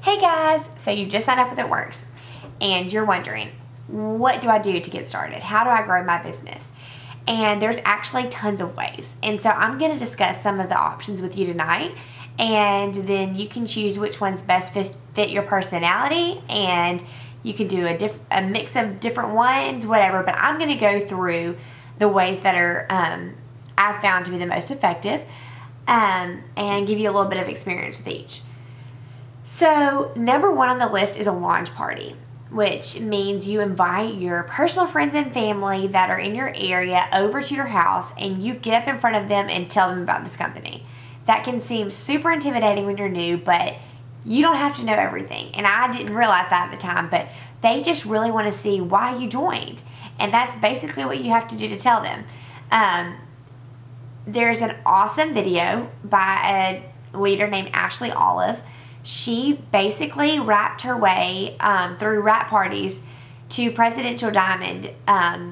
Hey guys, so you just signed up with ItWorks and you're wondering, what do I do to get started? How do I grow my business? And there's actually tons of ways. And so I'm going to discuss some of the options with you tonight, and then you can choose which ones best fit your personality, and you can do a mix of different ones, whatever. But I'm going to go through the ways that are I've found to be the most effective, and give you a little bit of experience with each. So number one on the list is a launch party, which means you invite your personal friends and family that are in your area over to your house, and you get up in front of them and tell them about this company. That can seem super intimidating when you're new, but you don't have to know everything. And I didn't realize that at the time, but they just really want to see why you joined. And that's basically what you have to do to tell them. There's an awesome video by a leader named Ashley Olive. She basically wrapped her way through wrap parties to Presidential Diamond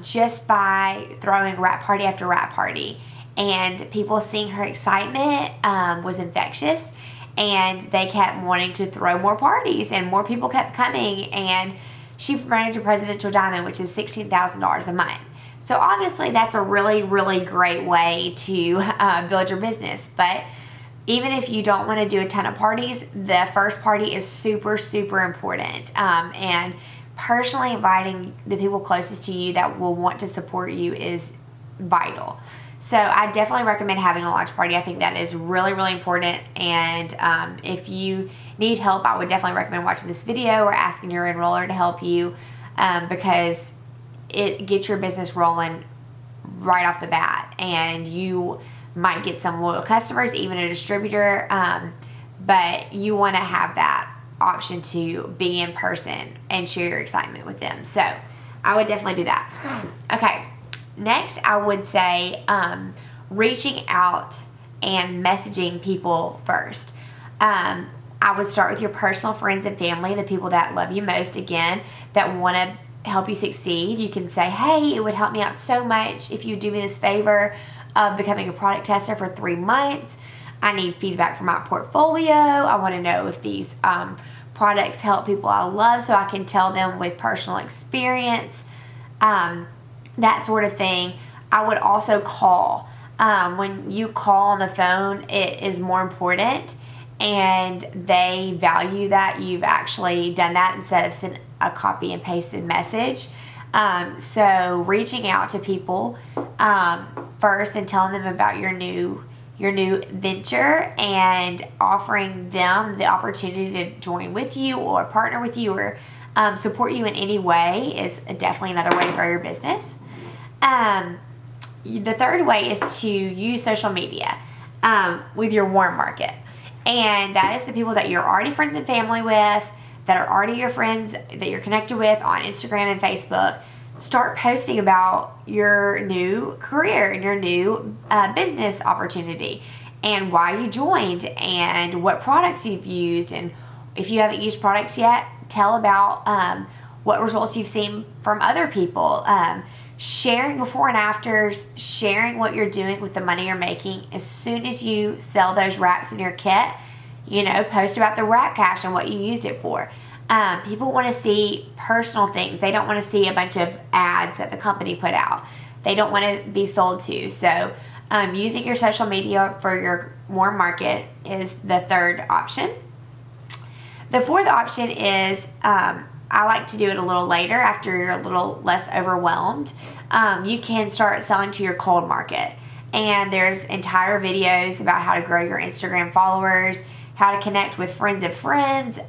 just by throwing wrap party after wrap party. And people seeing her excitement was infectious, and they kept wanting to throw more parties, and more people kept coming, and she promoted to Presidential Diamond, which is $16,000 a month. So obviously that's a really, really great way to build your business. But even if you don't want to do a ton of parties, the first party is super, super important. And personally inviting the people closest to you that will want to support you is vital. So I definitely recommend having a launch party. I think that is really, really important. And if you need help, I would definitely recommend watching this video or asking your enroller to help you, because it gets your business rolling right off the bat, and you might get some loyal customers, even a distributor, but you want to have that option to be in person and share your excitement with them. So I would definitely do that. Okay, next I would say reaching out and messaging people first. I would start with your personal friends and family, the people that love you most, again, that want to help you succeed. You can say, hey, it would help me out so much if you do me this favor of becoming a product tester for 3 months. I need feedback from my portfolio. I want to know if these products help people I love, so I can tell them with personal experience, that sort of thing. I would also call. When you call on the phone, it is more important, and they value that you've actually done that instead of sending a copy and pasted message. So reaching out to people first and telling them about your new venture, and offering them the opportunity to join with you or partner with you or support you in any way is definitely another way to grow your business. The third way is to use social media with your warm market, and that is the people that you're already friends and family with, that are already your friends, that you're connected with on Instagram and Facebook. Start posting about your new career and your new business opportunity, and why you joined, and what products you've used. And if you haven't used products yet, tell about what results you've seen from other people. Sharing before and afters, sharing what you're doing with the money you're making. As soon as you sell those wraps in your kit, post about the wrap cash and what you used it for. People want to see personal things. They don't want to see a bunch of ads that the company put out. They don't want to be sold to. So using your social media for your warm market is the third option. The fourth option is, I like to do it a little later after you're a little less overwhelmed. You can start selling to your cold market. And there's entire videos about how to grow your Instagram followers, how to connect with friends of friends,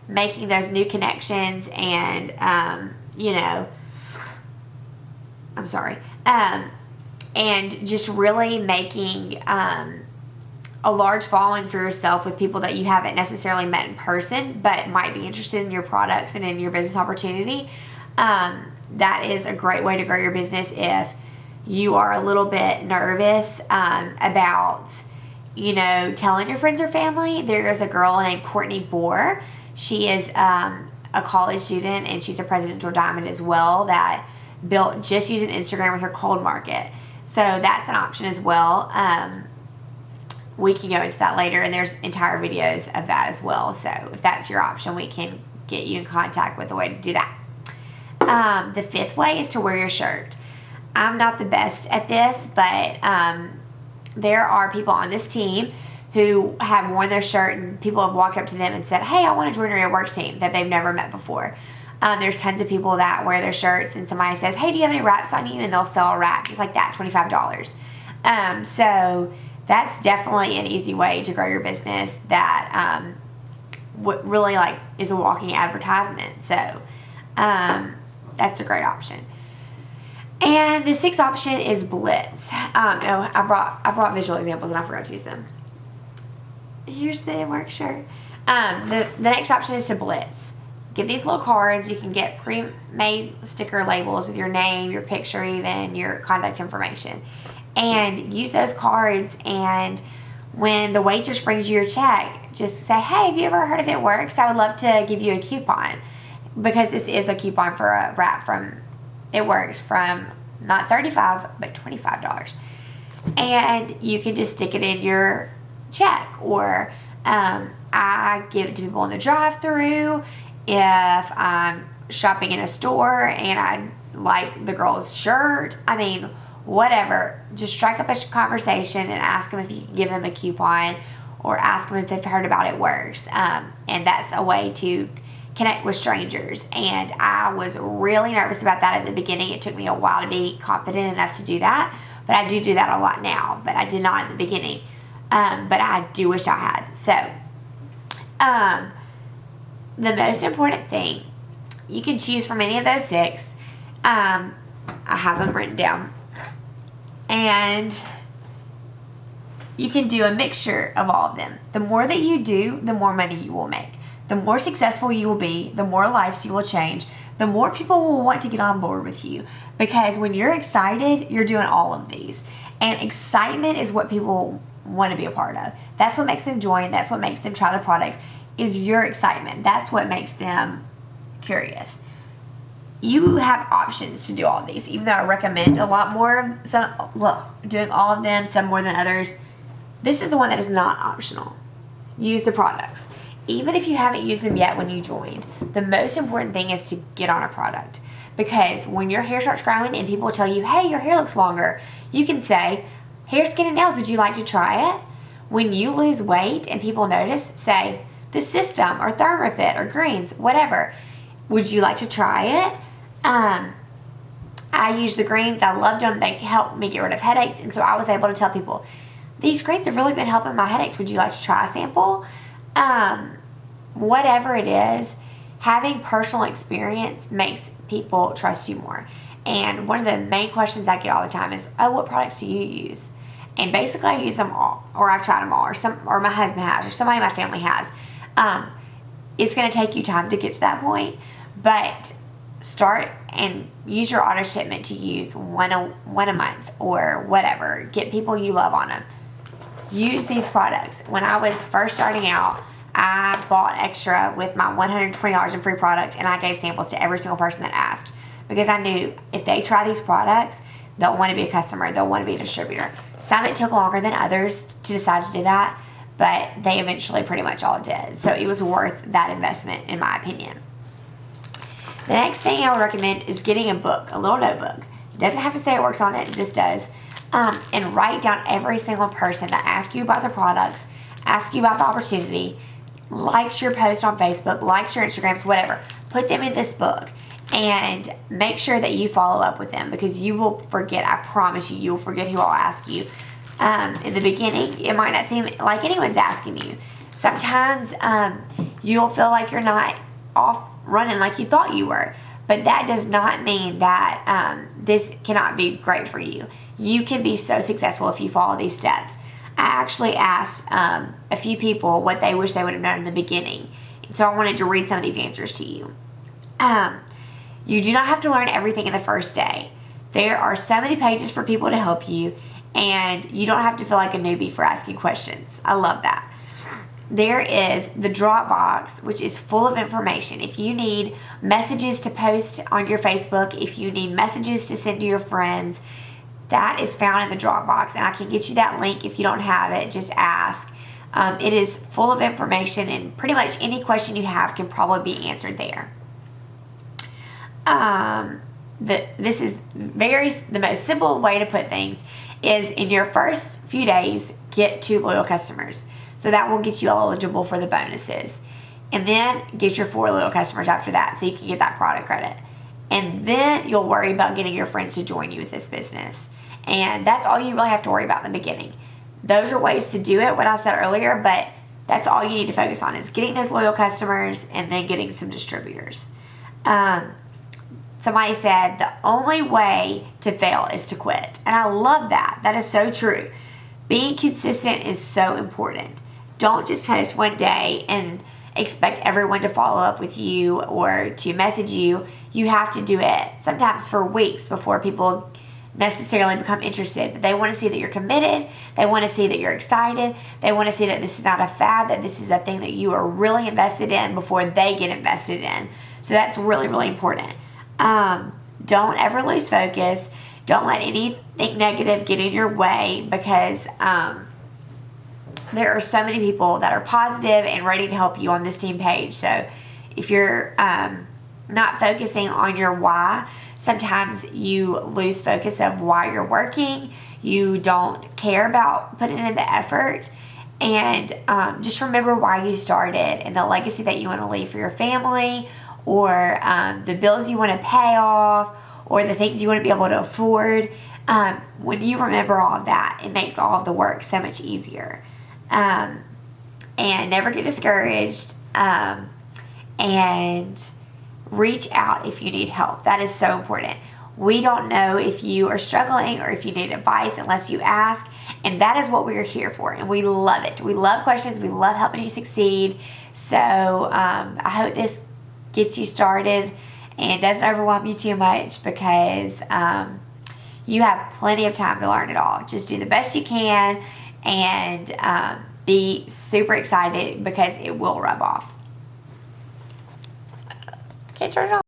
making those new connections, and and just really making a large following for yourself with people that you haven't necessarily met in person but might be interested in your products and in your business opportunity. That is a great way to grow your business if you are a little bit nervous about telling your friends or family. There is a girl named Courtney Bohr. She is a college student, and she's a Presidential Diamond as well, that built just using Instagram with her cold market. So that's an option as well. we can go into that later, and there's entire videos of that as well. So if that's your option, we can get you in contact with a way to do that. The fifth way is to wear your shirt. I'm not the best at this, but there are people on this team who have worn their shirt, and people have walked up to them and said, hey, I want to join your ItWorks team, that they've never met before. There's tons of people that wear their shirts, and somebody says, hey, do you have any wraps on you? And they'll sell a wrap just like that, $25. So that's definitely an easy way to grow your business that what really like is a walking advertisement. So that's a great option. And the sixth option is blitz. I brought visual examples and I forgot to use them. Here's the ItWorks shirt. The next option is to blitz. Get these little cards. You can get pre-made sticker labels with your name, your picture even, your contact information. And use those cards, and when the waitress brings you your check, just say, hey, have you ever heard of ItWorks? I would love to give you a coupon, because this is a coupon for a wrap from ItWorks from not $35 but $25. And you can just stick it in your check, or I give it to people in the drive-thru if I'm shopping in a store and I like the girl's shirt. I mean, whatever. Just strike up a conversation and ask them if you can give them a coupon, or ask them if they've heard about ItWorks. And that's a way to connect with strangers. And I was really nervous about that at the beginning. It took me a while to be confident enough to do that, but I do that a lot now, but I did not at the beginning. But I do wish I had. So the most important thing, you can choose from any of those six. I have them written down, and you can do a mixture of all of them. The more that you do, the more money you will make. The more successful you will be, the more lives you will change, the more people will want to get on board with you. Because when you're excited, you're doing all of these. And excitement is what people want to be a part of. That's what makes them join. That's what makes them try the products, is your excitement. That's what makes them curious. You have options to do all of these, even though I recommend a lot more of doing all of them, some more than others. This is the one that is not optional. Use the products. Even if you haven't used them yet when you joined, the most important thing is to get on a product. Because when your hair starts growing and people tell you, hey, your hair looks longer, you can say, hair, skin, and nails, would you like to try it? When you lose weight and people notice, say, the System or Thermofit or Greens, whatever. Would you like to try it? I use the greens. I loved them. They helped me get rid of headaches. And so I was able to tell people, these greens have really been helping my headaches. Would you like to try a sample? Whatever it is, having personal experience makes people trust you more. And one of the main questions I get all the time is, oh, what products do you use? And basically I use them all, or I've tried them all, or my husband has, or somebody in my family has. It's going to take you time to get to that point, but start and use your auto shipment to use one a month or whatever. Get people you love on them. Use these products. When I was first starting out, I bought extra with my $120 in free product, and I gave samples to every single person that asked, because I knew if they try these products, they'll want to be a customer, they'll want to be a distributor. Some it took longer than others to decide to do that, but they eventually pretty much all did. So it was worth that investment, in my opinion. The next thing I would recommend is getting a book, a little notebook. It doesn't have to say ItWorks on it, it just does. And write down every single person that asks you about the products, asks you about the opportunity, likes your post on Facebook, likes your Instagrams, whatever. Put them in this book and make sure that you follow up with them, because you will forget. I promise you, you will forget who I'll ask you. In the beginning, it might not seem like anyone's asking you. Sometimes you'll feel like you're not off running like you thought you were, but that does not mean that this cannot be great for you. You can be so successful if you follow these steps. I actually asked a few people what they wish they would have known in the beginning, and so I wanted to read some of these answers to you. You do not have to learn everything in the first day. There are so many pages for people to help you, and you don't have to feel like a newbie for asking questions. I love that. There is the Dropbox, which is full of information. If you need messages to post on your Facebook, if you need messages to send to your friends, that is found in the Dropbox, and I can get you that link if you don't have it. Just ask. It is full of information, and pretty much any question you have can probably be answered there. This is the most simple way to put things is in your first few days, get 2 loyal customers. So that will get you eligible for the bonuses. And then get your 4 loyal customers after that so you can get that product credit. And then you'll worry about getting your friends to join you with this business. And that's all you really have to worry about in the beginning. Those are ways to do it, what I said earlier, but that's all you need to focus on is getting those loyal customers and then getting some distributors. Somebody said the only way to fail is to quit. And I love that. That is so true. Being consistent is so important. Don't just post one day and expect everyone to follow up with you or to message you. You have to do it sometimes for weeks before people necessarily become interested. But they want to see that you're committed. They want to see that you're excited. They want to see that this is not a fad, that this is a thing that you are really invested in before they get invested in. So that's really, really important. Don't ever lose focus. Don't let anything negative get in your way, because there are so many people that are positive and ready to help you on this team page. So if you're not focusing on your why, sometimes you lose focus of why you're working. You don't care about putting in the effort. And just remember why you started and the legacy that you want to leave for your family, or the bills you want to pay off, or the things you want to be able to afford. When you remember all of that, it makes all of the work so much easier. And never get discouraged, and reach out if you need help. That is so important. We don't know if you are struggling or if you need advice unless you ask, and that is what we're here for, and we love it. We love questions. We love helping you succeed. So I hope this gets you started and doesn't overwhelm you too much, because you have plenty of time to learn it all. Just do the best you can, and be super excited, because it will rub off. Can't turn it off.